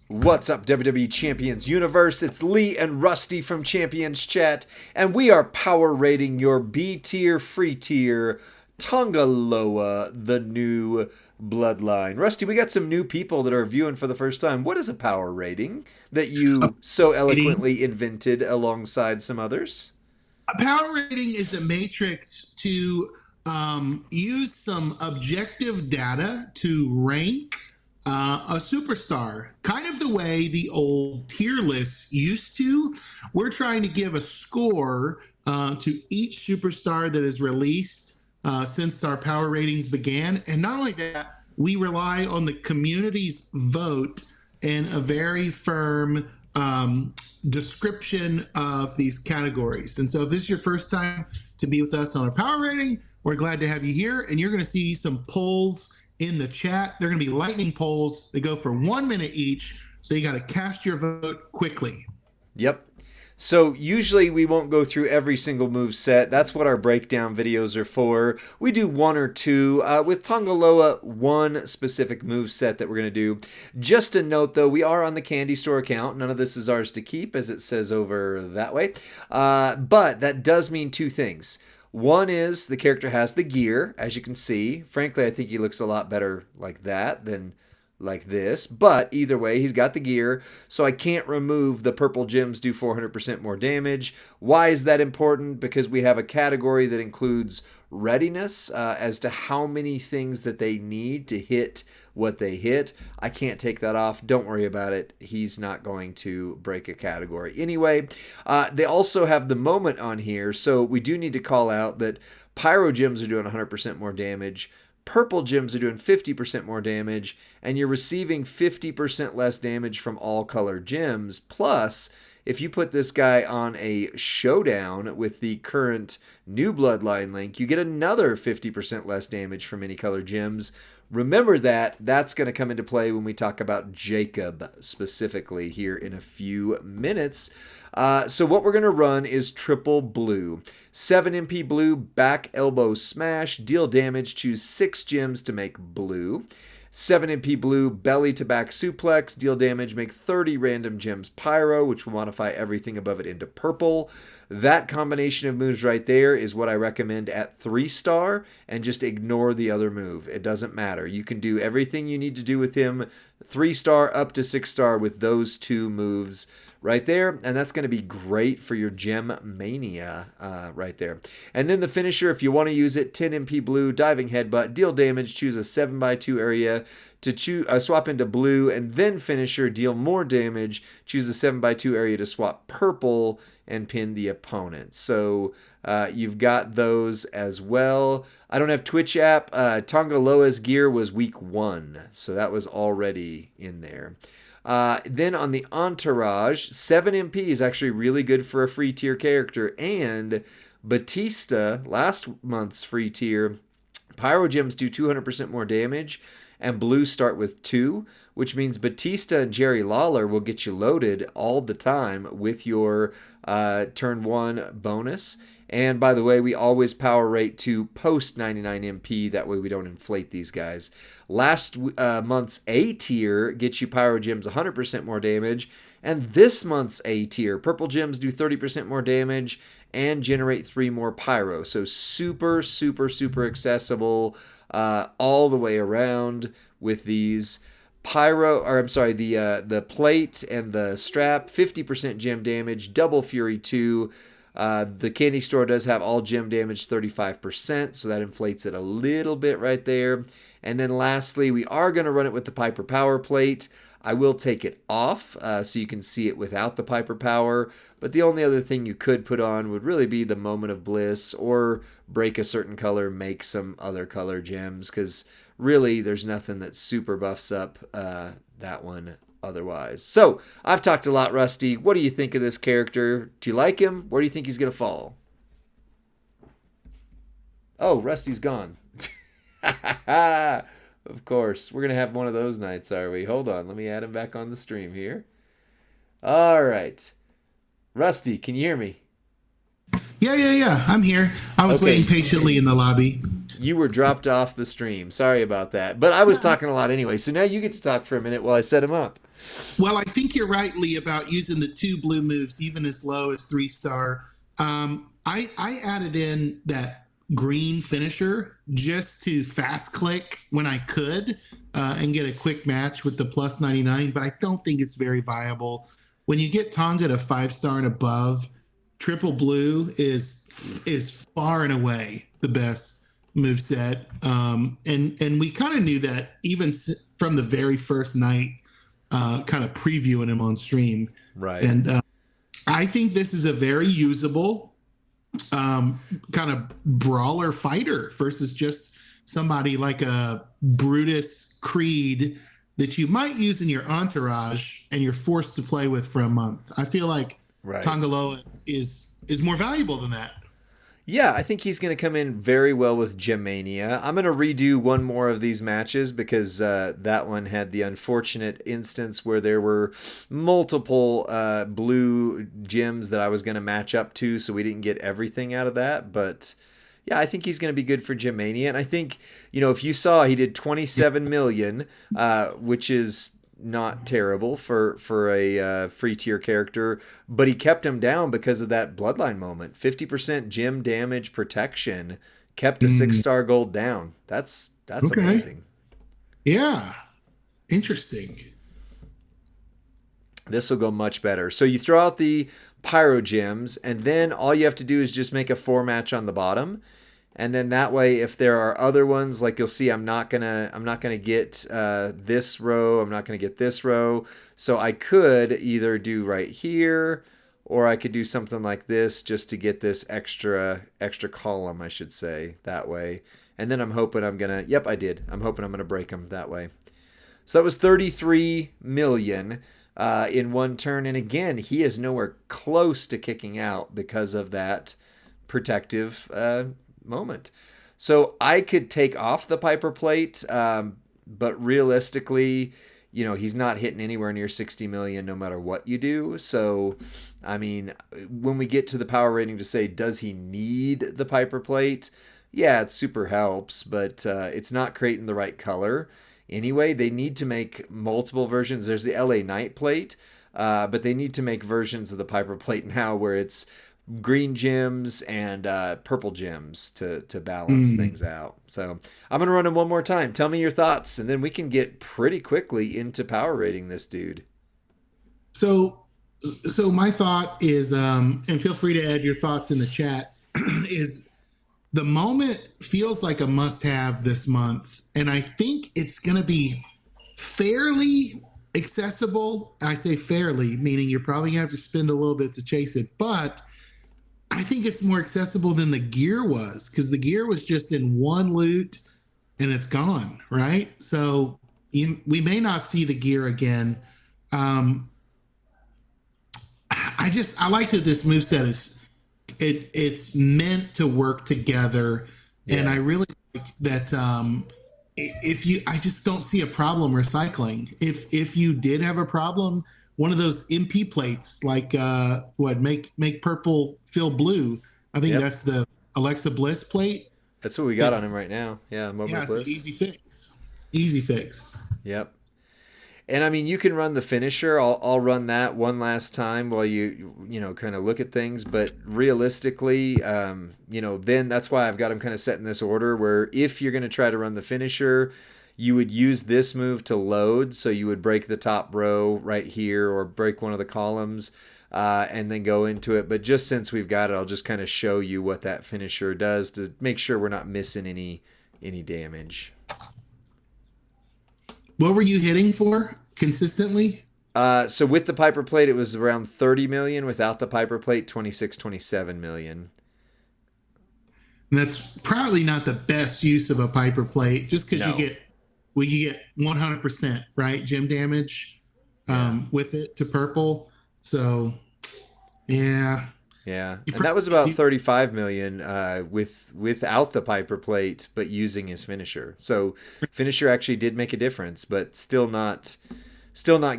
What's up, WWE Champions Universe? It's Lee and Rusty from Champions Chat, and we are power rating your B tier, free tier, Tonga Loa, the new Bloodline. Rusty, we got some new people that are viewing for the first time. What is a power rating that you so eloquently invented alongside some others? A power rating is a matrix to use some objective data to rank a superstar, kind of the way the old tier lists used to. We're trying to give a score to each superstar that is released since our power ratings began. And not only that, we rely on the community's vote and a very firm description of these categories. And so if this is your first time to be with us on our power rating, we're glad to have you here. And you're going to see some polls in the chat. They're going to be lightning polls. They go for 1 minute each. So you got to cast your vote quickly. Yep. So usually we won't go through every single move set. That's what our breakdown videos are for. We do one or two. With Tonga Loa, one specific move set that we're going to do. Just a note though, we are on the Candy Store account. None of this is ours to keep, as it says over that way. But that does mean two things. One is the character has the gear, as you can see. Frankly, I think he looks a lot better like that than like this. But either way, he's got the gear, so I can't remove the purple gems do 400% more damage. Why is that important? Because we have a category that includes readiness as to how many things that they need to hit what they hit. I can't take that off. Don't worry about it. He's not going to break a category. Anyway, they also have the moment on here, so we do need to call out that pyro gems are doing 100% more damage. Purple gems are doing 50% more damage, and you're receiving 50% less damage from all color gems. Plus, if you put this guy on a showdown with the current new Bloodline link, you get another 50% less damage from any color gems. Remember that. That's going to come into play when we talk about Jacob specifically here in a few minutes. So what we're going to run is triple blue. 7 MP blue, back elbow smash, deal damage, choose 6 gems to make blue. 7 MP blue, belly to back suplex, deal damage, make 30 random gems pyro, which will modify everything above it into purple. That combination of moves right there is what I recommend at 3-star, and just ignore the other move. It doesn't matter. You can do everything you need to do with him 3-star up to 6-star with those two moves right there, and that's going to be great for your gem mania right there. And then the finisher, if you want to use it, 10 MP blue, diving headbutt, deal damage, choose a 7x2 area to swap into blue, and then finisher, deal more damage, choose a 7x2 area to swap purple and pin the opponent. So you've got those as well. I don't have Twitch app. Tonga Loa's gear was week 1, so that was already in there. Then on the Entourage, 7 MP is actually really good for a free tier character, and Batista, last month's free tier, pyro gems do 200% more damage, and blue start with 2, which means Batista and Jerry Lawler will get you loaded all the time with your turn 1 bonus. And by the way, we always power rate to post 99 MP. That way we don't inflate these guys. Last month's A tier gets you pyro gems 100% more damage. And this month's A tier, purple gems do 30% more damage and generate 3 more pyro. So super, super, super accessible all the way around with these. The plate and the strap, 50% gem damage, double fury 2. The Candy Store does have all gem damage 35%, so that inflates it a little bit right there. And then lastly, we are going to run it with the Piper Power plate. I will take it off so you can see it without the Piper Power, but the only other thing you could put on would really be the Moment of Bliss, or break a certain color, make some other color gems, because really there's nothing that super buffs up that one otherwise. So I've talked a lot, Rusty. What do you think of this character? Do you like him? Where do you think he's going to fall? Oh, Rusty's gone. Of course. We're going to have one of those nights, are we? Hold on. Let me add him back on the stream here. All right. Rusty, can you hear me? Yeah. I'm here. I was waiting patiently in the lobby. You were dropped off the stream. Sorry about that. But I was talking a lot anyway. So now you get to talk for a minute while I set him up. Well, I think you're right, Lee, about using the 2 blue moves even as low as 3-star. I added in that green finisher just to fast click when I could and get a quick match with the plus 99, but I don't think it's very viable. When you get Tonga to 5-star and above, triple blue is far and away the best moveset. And we kind of knew that even from the very first night, kind of previewing him on stream. Right. And I think this is a very usable kind of brawler fighter versus just somebody like a Brutus Creed that you might use in your entourage and you're forced to play with for a month. I feel like Tonga Loa is more valuable than that. Yeah, I think he's going to come in very well with Gemmania. I'm going to redo one more of these matches because that one had the unfortunate instance where there were multiple blue gems that I was going to match up to, so we didn't get everything out of that. But yeah, I think he's going to be good for Gemmania. And I think, if you saw, he did 27 million, which is not terrible for a free tier character, but he kept him down because of that Bloodline moment. 50% gem damage protection kept a 6-star gold down. That's okay. Amazing. Yeah, interesting. This will go much better. So you throw out the pyro gems, and then all you have to do is just make a 4-match on the bottom. And then that way, if there are other ones, like you'll see, I'm not gonna get this row. I'm not gonna get this row. So I could either do right here, or I could do something like this just to get this extra column, I should say, that way. And then I'm hoping I'm gonna. Yep, I did. I'm hoping I'm gonna break them that way. So that was 33 million in one turn. And again, he is nowhere close to kicking out because of that protective moment. So I could take off the Piper plate, but realistically, he's not hitting anywhere near 60 million no matter what you do. So, I mean, when we get to the power rating to say, does he need the Piper plate? Yeah, it super helps, but it's not creating the right color. Anyway, they need to make multiple versions. There's the LA Knight plate, but they need to make versions of the Piper plate now where it's green gems and purple gems to balance things out. So I'm going to run him one more time. Tell me your thoughts, and then we can get pretty quickly into power rating this dude. So my thought is, and feel free to add your thoughts in the chat, is the moment feels like a must-have this month, and I think it's going to be fairly accessible. I say fairly, meaning you're probably going to have to spend a little bit to chase it, but I think it's more accessible than the gear was, because the gear was just in one loot and it's gone, right? So we may not see the gear again. I like that this moveset is it's meant to work together, and I really like that. I just don't see a problem recycling. If you did have a problem, one of those MP plates, like make purple fill blue. I think that's the Alexa Bliss plate. That's what we got on him right now. Yeah, Bliss. It's an easy fix. Easy fix. Yep. And I mean, you can run the finisher. I'll run that one last time while you kind of look at things. But realistically, then that's why I've got him kind of set in this order where if you're going to try to run the finisher, you would use this move to load. So you would break the top row right here or break one of the columns and then go into it. But just since we've got it, I'll just kind of show you what that finisher does to make sure we're not missing any damage. What were you hitting for consistently? So with the Piper plate, it was around 30 million. Without the Piper plate, 26, 27 million. And that's probably not the best use of a Piper plate, just because you get 100%, right? Gem damage with it to purple. So, yeah. Yeah, and that was about 35 million without the Piper plate, but using his finisher. So finisher actually did make a difference, but still not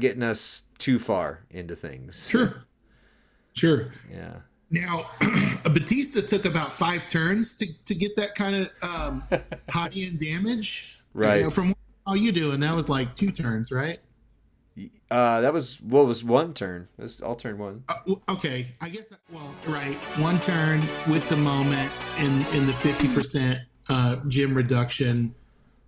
getting us too far into things. Sure. Yeah. Now, Batista took about 5 turns to get that kind of high end damage. Right. From all you do, and that was like 2 turns, right? That was what was one turn. I'll turn one. Okay, I guess. Well, right, 1 turn with the moment in the 50% gym reduction.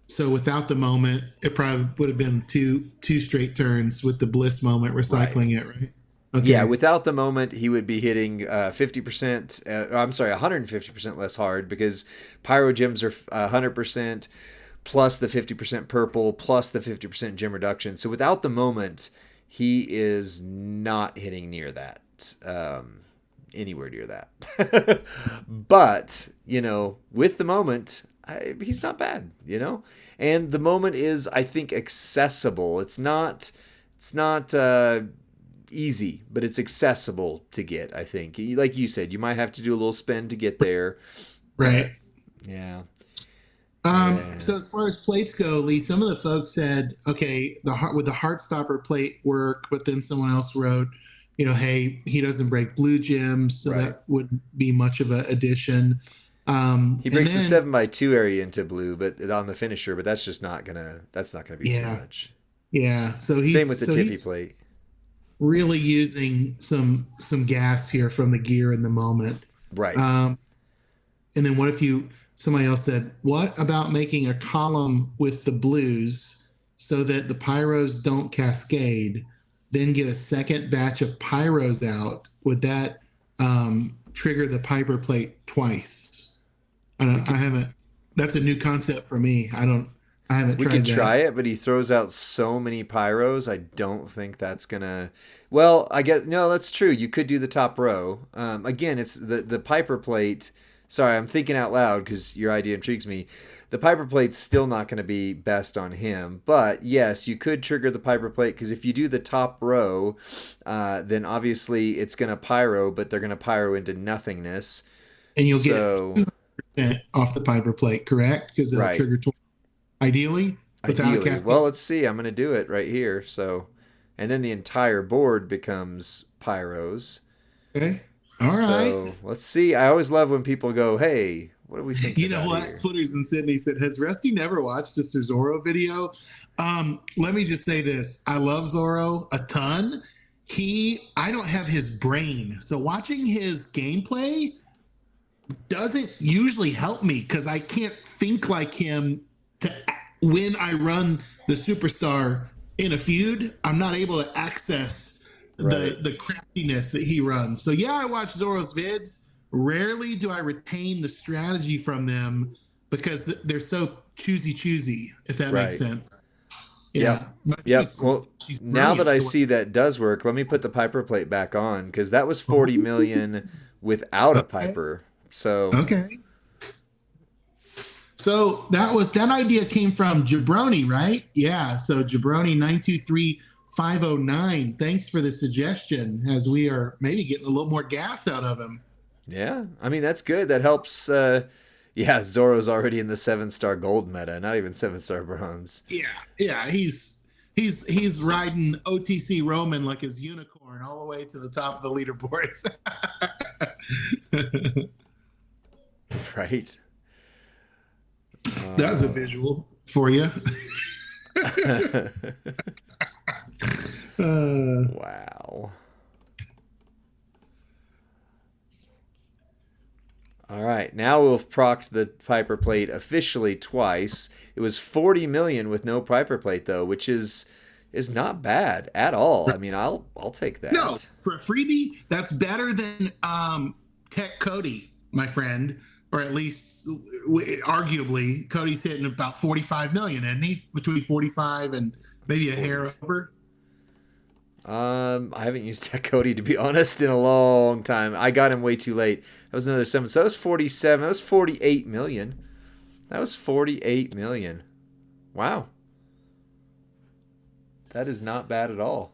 So without the moment, it probably would have been two straight turns with the bliss moment, recycling it, right? Okay. Yeah, without the moment, he would be hitting 50%. I'm sorry, 150% less hard because pyro gems are 100% plus the 50% purple plus the 50% gem reduction. So without the moment, he is not hitting near that. Anywhere near that. But, with the moment, he's not bad. And the moment is, I think, accessible. It's not easy, but it's accessible to get, I think. Like you said, you might have to do a little spend to get there. Right. Yeah. So as far as plates go, Lee, some of the folks said, okay, would the Heartstopper plate work? But then someone else wrote, hey, he doesn't break blue gems, so that wouldn't be much of an addition. He breaks the 7x2 area into blue, but on the finisher, but that's just not gonna be too much. Yeah. So same with the Tiffy plate. Really using some gas here from the gear in the moment. Right. And then what if somebody else said, what about making a column with the blues so that the pyros don't cascade, then get a second batch of pyros out? Would that trigger the Piper plate twice? That's a new concept for me. I haven't tried that. We could try it, but he throws out so many pyros. I don't think that's gonna. Well, I guess no, that's true. You could do the top row. Again, it's the Piper plate. Sorry, I'm thinking out loud because your idea intrigues me. The Piper plate's still not going to be best on him, but yes, you could trigger the Piper plate because if you do the top row, then obviously it's going to pyro, but they're going to pyro into nothingness, and you'll get 200% off the Piper plate, correct? Because it'll trigger ideally without a cascade. Well, let's see. I'm going to do it right here. So, and then the entire board becomes pyros. Okay. All right. So let's see. I always love when people go, "Hey, what do we think?" You know what? Here? Footers in Sydney said, "Has Rusty never watched a Zorro video?" Let me just say this: I love Zorro a ton. I don't have his brain, so watching his gameplay doesn't usually help me because I can't think like him. When I run the superstar in a feud, I'm not able to access the craftiness that he runs. So yeah, I watch Zorro's vids. Rarely do I retain the strategy from them because they're so choosy, if that makes sense. Yeah. Yep. Well, now that I see that does work, let me put the Piper plate back on because that was 40 million without a Piper. So okay. So that idea came from Jabroni, right? Yeah. So Jabroni 923509. Thanks for the suggestion, as we are maybe getting a little more gas out of him. Yeah, I mean that's good. That helps. Zorro's already in the 7-star gold meta, not even 7-star bronze. Yeah. He's riding OTC Roman like his unicorn all the way to the top of the leaderboards. Right. That was a visual for you. Wow. All right, now we've procced the Piper plate officially twice. It was 40 million with no Piper plate though, which is not bad at all. I mean, I'll take that. No, for a freebie, that's better than Tech Cody, my friend, or at least arguably Cody's hitting about 45 million, and he between 45 and maybe a hair over. I haven't used Tech Cody, to be honest, in a long time. I got him way too late. That was another 7. So that was 47. That was 48 million. That was 48 million. Wow. That is not bad at all.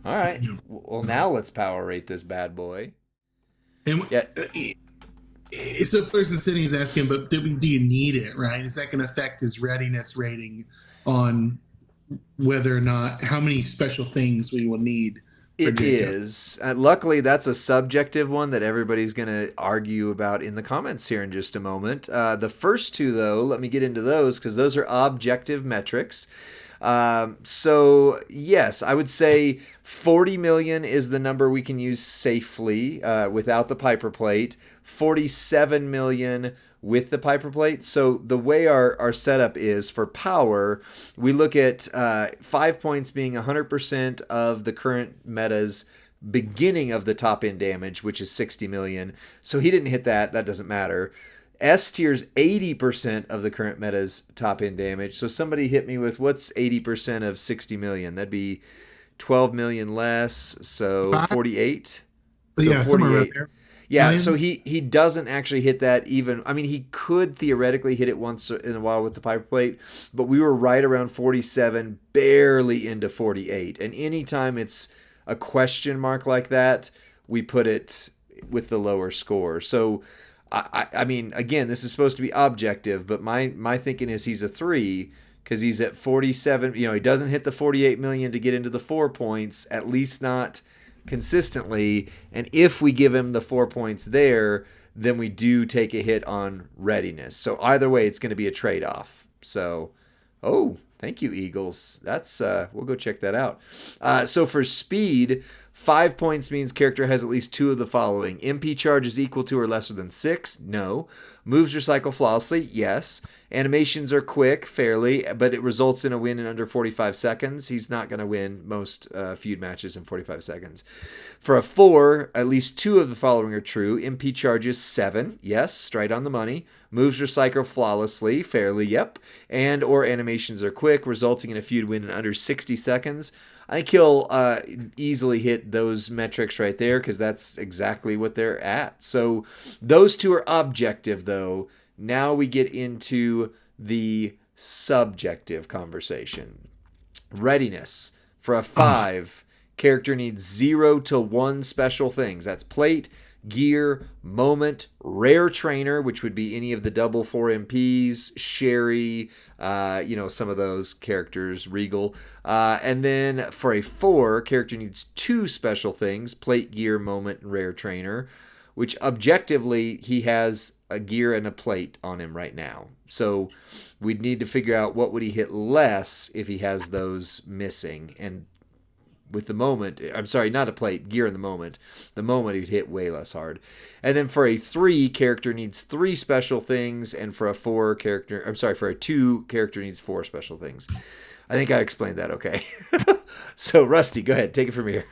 All right. Well, now let's power rate this bad boy. And so Fleurs and Sydney is asking, but do you need it, right? Is that going to affect his readiness rating on whether or not how many special things we will need It is. Luckily, that's a subjective one that everybody's going to argue about in the comments here in just a moment. The first two, though, let me get into those because those are objective metrics. So, yes, I would say 40 million is the number we can use safely without the Piper plate, 47 million with the Piper plate. So the way our setup is for power, we look at 5 points being 100% of the current meta's beginning of the top end damage, which is 60 million. So he didn't hit that. That doesn't matter. S tier's 80% of the current meta's top end damage. So somebody hit me with what's 80% of 60 million? That'd be 12 million less. So 48. So yeah, 48. somewhere around there. Yeah, so he doesn't actually hit that even. I mean, he could theoretically hit it once in a while with the Piper plate, but we were right around 47, barely into 48. And anytime it's a question mark like that, we put it with the lower score. So, I mean, again, this is supposed to be objective, but my thinking is he's a 3 because he's at 47. You know, he doesn't hit the 48 million to get into the 4 points, at least not consistently, and if we give him the 4 points there, then we do take a hit on readiness. So either way, it's going to be a trade-off. So, oh, thank you, Eagles. That's we'll go check that out. So for speed, 5 points means character has at least 2 of the following: MP charge is equal to or lesser than 6. No. Moves recycle flawlessly. Yes. Animations are quick, fairly, but it results in a win in under 45 seconds. He's not going to win most feud matches in 45 seconds. For a 4, at least 2 of the following are true. MP charges 7. Yes, straight on the money. Moves recycle flawlessly, fairly, yep. And or animations are quick, resulting in a feud win in under 60 seconds. I think he'll easily hit those metrics right there because that's exactly what they're at. So those two are objective, though. Now we get into the subjective conversation. Readiness. For a 5, character needs 0 to 1 special things. That's plate, gear, moment, rare trainer, which would be any of the double 4 MPs, Sherry, some of those characters, Regal. And then for a 4, character needs 2 special things, plate, gear, moment, and rare trainer, which objectively he has a gear and a plate on him right now. So we'd need to figure out what would he hit less if he has those missing. And with the moment, I'm sorry, not a plate, gear in the moment he'd hit way less hard. And then for a 3, character needs 3 special things, and for a 4 character, for a 2, character needs 4 special things. I think I explained that okay. So Rusty, go ahead, take it from here.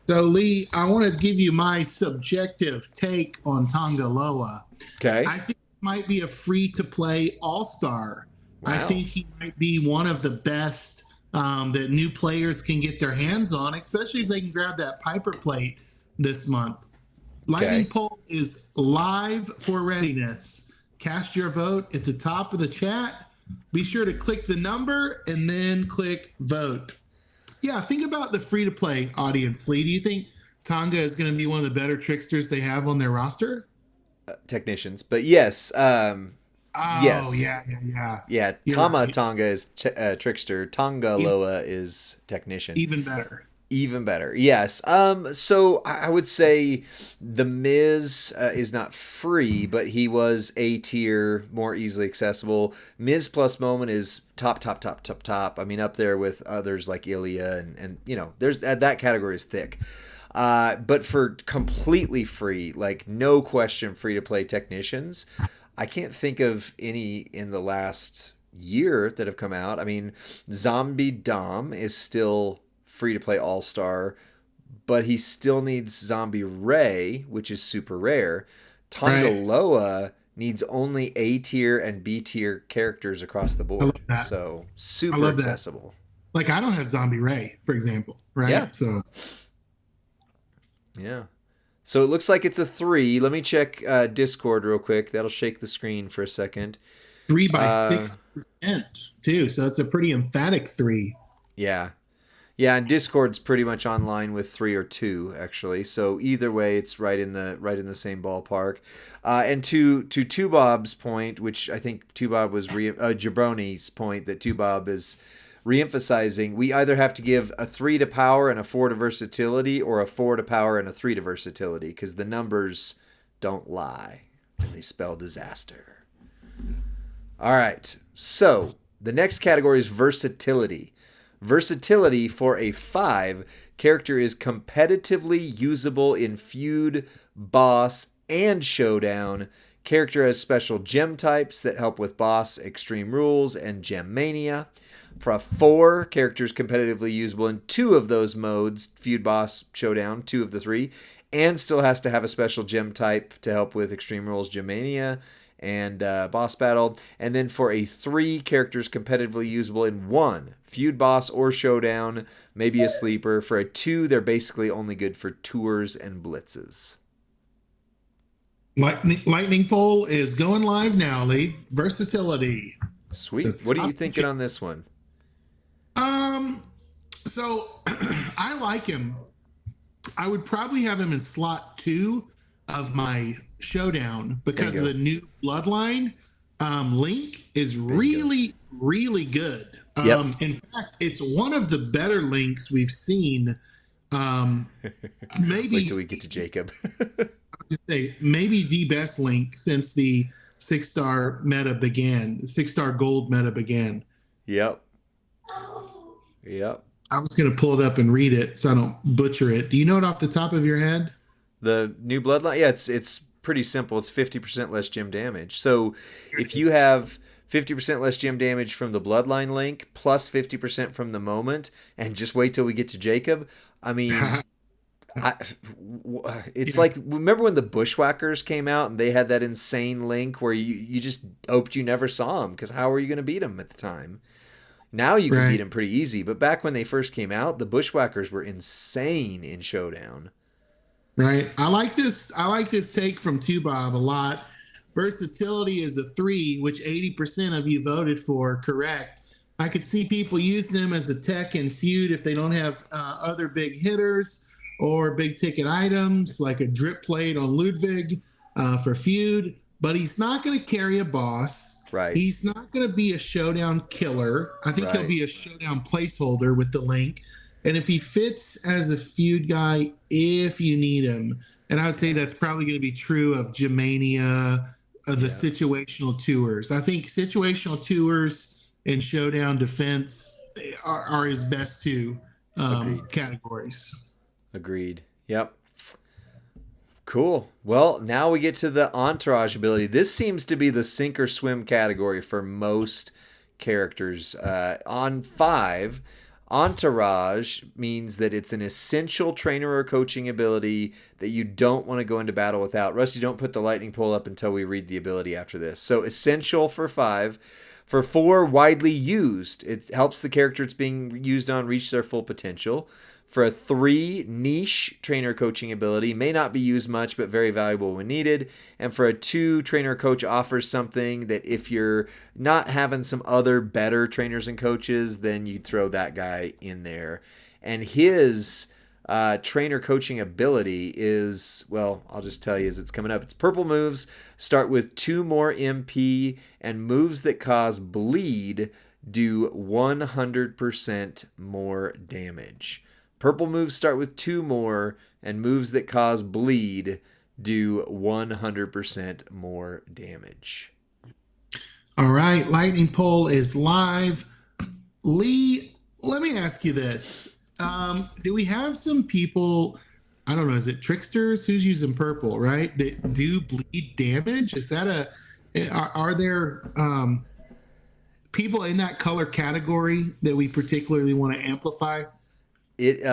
So Lee, I want to give you my subjective take on Tonga Loa. Okay. I think he might be a free-to-play all-star. Wow. I think he might be one of the best that new players can get their hands on, especially if they can grab that Piper plate this month. Lightning Poll is live for Readiness. Cast your vote at the top of the chat. Be sure to click the number and then click vote. Yeah, think about the free-to-play audience, Lee. Do you think Tonga is going to be one of the better tricksters they have on their roster? Technicians, but yes. Yes. Yeah. Tama Right. Tonga is trickster. Tonga Loa is technician. Even better. Yes. So I would say the Miz is not free, but he was A tier, more easily accessible. Miz plus Moment is top. I mean, up there with others like Ilya and there's that category is thick. But for completely free, like no question, free to play technicians, I can't think of any in the last year that have come out. I mean, Zombie Dom is still free to play all-star, but he still needs Zombie Ray, which is super rare. Tonga Loa needs only A tier and B tier characters across the board. So super accessible. Like I don't have Zombie Ray, for example, right? Yeah. So it looks like it's a 3. Let me check Discord real quick. That'll shake the screen for a second. 3 by 6% too. So it's a pretty emphatic 3. Yeah. Yeah, and Discord's pretty much online with 3 or 2 actually. So either way, it's right in the same ballpark. And to Tubob's point, which I think Tubob was Jabroni's point that Tubob is re-emphasizing we either have to give a 3 to power and a 4 to versatility, or a 4 to power and a 3 to versatility, because the numbers don't lie and they spell disaster. All right, so the next category is versatility. Versatility for a 5, character is competitively usable in feud, boss, and showdown. Character has special gem types that help with boss, extreme rules, and gem mania. For a 4, character is competitively usable in 2 of those modes, feud, boss, showdown, 2 of the 3, and still has to have a special gem type to help with extreme rules, gem mania, and boss battle. And then for a 3, characters competitively usable in 1, feud, boss, or showdown, maybe a sleeper. For a 2, they're basically only good for tours and blitzes. Lightning poll is going live now, Lee. Versatility. Sweet. What are you thinking on this one? So I like him. I would probably have him in slot 2 of my showdown because of the new Bloodline. Link is really, really good. Yep. In fact, it's one of the better links we've seen. Maybe wait till we get to Jacob. say maybe the best link since the 6-star meta began, 6-star gold meta began. Yep. I was going to pull it up and read it so I don't butcher it. Do you know it off the top of your head? The new Bloodline? Yeah, it's pretty simple. It's 50% less gem damage. So if you have 50% less gem damage from the Bloodline link plus 50% from the moment, and just wait till we get to Jacob, I mean... it's like, remember when the Bushwhackers came out and they had that insane link where you just hoped you never saw them, because how were you going to beat them at the time? Now you can beat them pretty easy, but back when they first came out, the Bushwhackers were insane in Showdown. Right. I like this take from Bob a lot. Versatility is a 3, which 80% of you voted for. Correct. I could see people using them as a tech and feud if they don't have other big hitters or big ticket items like a drip plate on Ludwig for feud, but he's not going to carry a boss. Right. He's not going to be a showdown killer. I think he'll be a showdown placeholder with the link. And if he fits as a feud guy, if you need him, and I would say that's probably going to be true of Gemania, the situational tours. I think situational tours and showdown defense are his best 2 categories. Agreed. Yep. Cool. Well, now we get to the Entourage ability. This seems to be the sink or swim category for most characters. On 5, Entourage means that it's an essential trainer or coaching ability that you don't want to go into battle without. Rusty, don't put the lightning pole up until we read the ability after this. So essential for 5. For 4, widely used. It helps the character it's being used on reach their full potential. For a 3, niche trainer coaching ability, may not be used much but very valuable when needed. And for a 2, trainer coach offers something that if you're not having some other better trainers and coaches, then you throw that guy in there. And his trainer coaching ability is, well, I'll just tell you as it's coming up. It's purple moves, start with 2 more MP, and moves that cause bleed do 100% more damage. Purple moves start with 2 more, and moves that cause bleed do 100% more damage. All right, lightning poll is live. Lee, let me ask you this. Do we have some people, I don't know, is it tricksters? Who's using purple, right? That do bleed damage? Is that are there people in that color category that we particularly want to amplify? It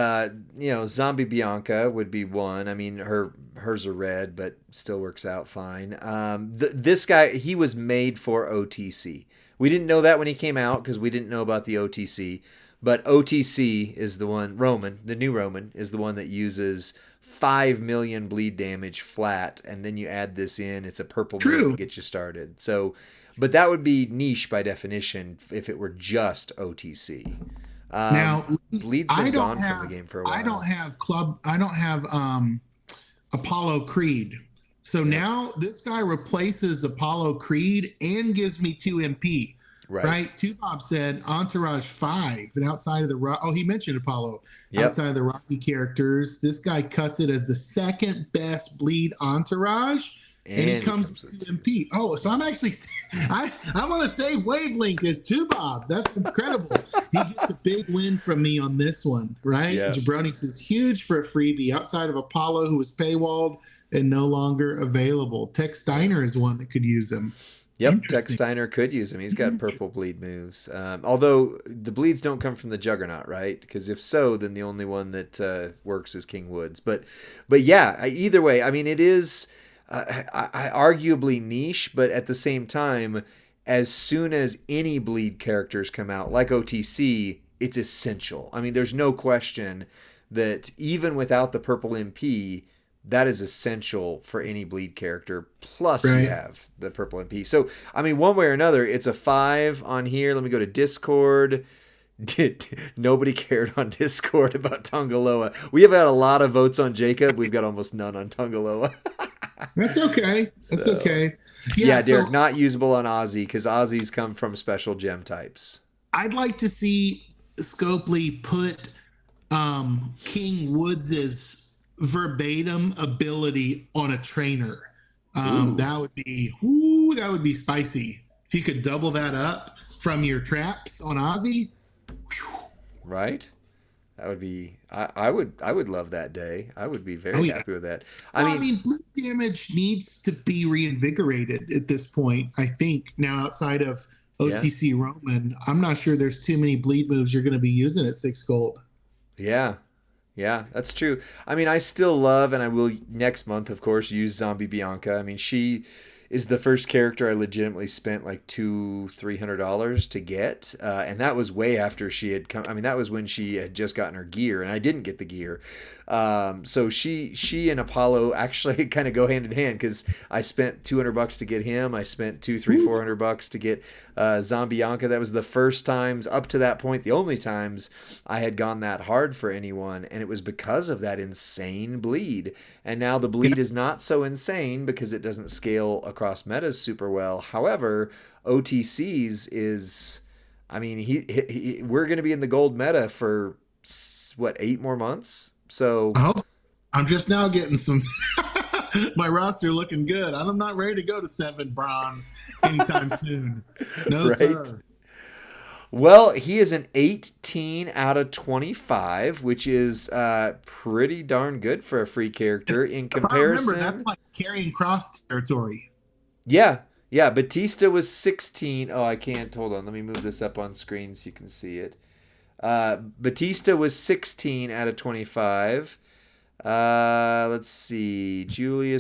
Zombie Bianca would be one. I mean, hers are red, but still works out fine. This guy, he was made for OTC. We didn't know that when he came out because we didn't know about the OTC. But OTC is the one, Roman, the new Roman, is the one that uses 5 million bleed damage flat, and then you add this in. It's a purple move to get you started. So, but that would be niche by definition if it were just OTC. Now, bleed's been gone from the game for a while. I don't have Apollo Creed. So now this guy replaces Apollo Creed and gives me 2 MP. Right. right? Two Bob said Entourage 5, and outside of the he mentioned Apollo. Yep. Outside of the Rocky characters, this guy cuts it as the second best bleed Entourage. And he comes to MP. Oh, so I'm actually, I want to say Wavelength is two Bob. That's incredible. He gets a big win from me on this one, right? Yeah. Jabroni says huge for a freebie outside of Apollo, who was paywalled and no longer available. Tex Steiner is one that could use him. Yep, Tex Steiner could use him. He's got purple bleed moves. Although the bleeds don't come from the Juggernaut, right? Because if so, then the only one that works is King Woods. But yeah, either way, I mean, it is arguably niche, but at the same time, as soon as any bleed characters come out, like OTC, it's essential. I mean, there's no question that even without the purple MP, that is essential for any bleed character. Plus, you have the purple MP. So, I mean, one way or another, it's a 5 on here. Let me go to Discord. Nobody cared on Discord about Tonga Loa. We have had a lot of votes on Jacob. We've got almost none on Tonga Loa. That's okay. That's okay. Yeah, Derek, not usable on Ozzy because Ozzy's come from special gem types. I'd like to see Scopely put King Woods's verbatim ability on a trainer. That would be spicy. If you could double that up from your traps on Ozzy. Right? That would be I would love that day. I would be very happy with that. I mean bleed damage needs to be reinvigorated at this point, I think. Now outside of OTC Roman, I'm not sure there's too many bleed moves you're going to be using at 6 gold. Yeah. Yeah, that's true. I mean, I still love, and I will next month, of course, use Zombie Bianca. I mean, she is the first character I legitimately spent like $200-$300 to get, and that was way after she had come. I mean, that was when she had just gotten her gear, and I didn't get the gear. So she and Apollo actually kind of go hand in hand because I spent $200 to get him. I spent $400 to get Zombie Bianca. That was the first times up to that point, the only times I had gone that hard for anyone, and it was because of that insane bleed. And now the bleed is not so insane because it doesn't scale across metas super well. However, OTC's is, I mean, we're going to be in the gold meta for what, 8 more months? So I'm just now getting some my roster looking good. I'm not ready to go to 7 bronze anytime soon. No, sir. Well, he is an 18 out of 25, which is pretty darn good for a free character in comparison. Remember, that's like carrying cross territory. Yeah. Batista was 16. Oh, I can't. Hold on. Let me move this up on screen so you can see it. Batista was 16 out of 25. Let's see.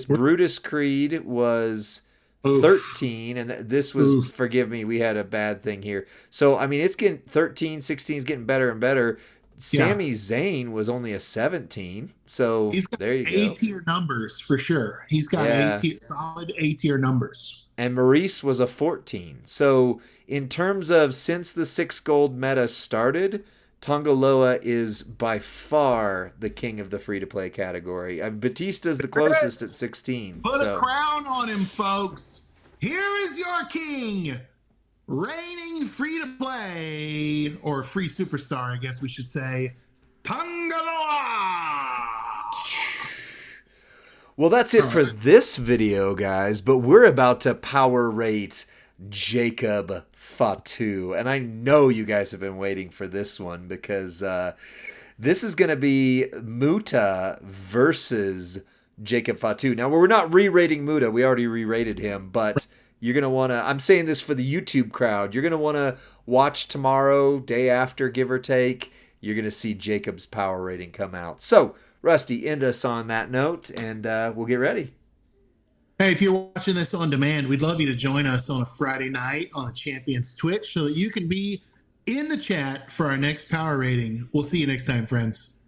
Brutus Creed was 13, and this was, forgive me, we had a bad thing here. So, I mean, it's getting 13, 16 is getting better and better. Sami Zayn was only a 17. So, he's got there you go. A-tier numbers for sure. He's got solid A-tier numbers. And Maurice was a 14. So, in terms of since the 6 gold meta started, Tonga Loa is by far the king of the free-to-play category. Batista's the closest at 16. Put a crown on him, folks. Here is your king, reigning free-to-play, or free superstar, I guess we should say, Tonga Loa. Well, that's it for this video, guys, but we're about to power rate Jacob Fatu, and I know you guys have been waiting for this one because this is going to be Muta versus Jacob Fatu. Now, we're not re-rating Muta. We already re-rated him, but you're going to want to, I'm saying this for the YouTube crowd, you're going to want to watch tomorrow, day after, give or take. You're going to see Jacob's power rating come out. So, Rusty, end us on that note, and we'll get ready. Hey, if you're watching this on demand, we'd love you to join us on a Friday night on the Champions Twitch so that you can be in the chat for our next power rating. We'll see you next time, friends.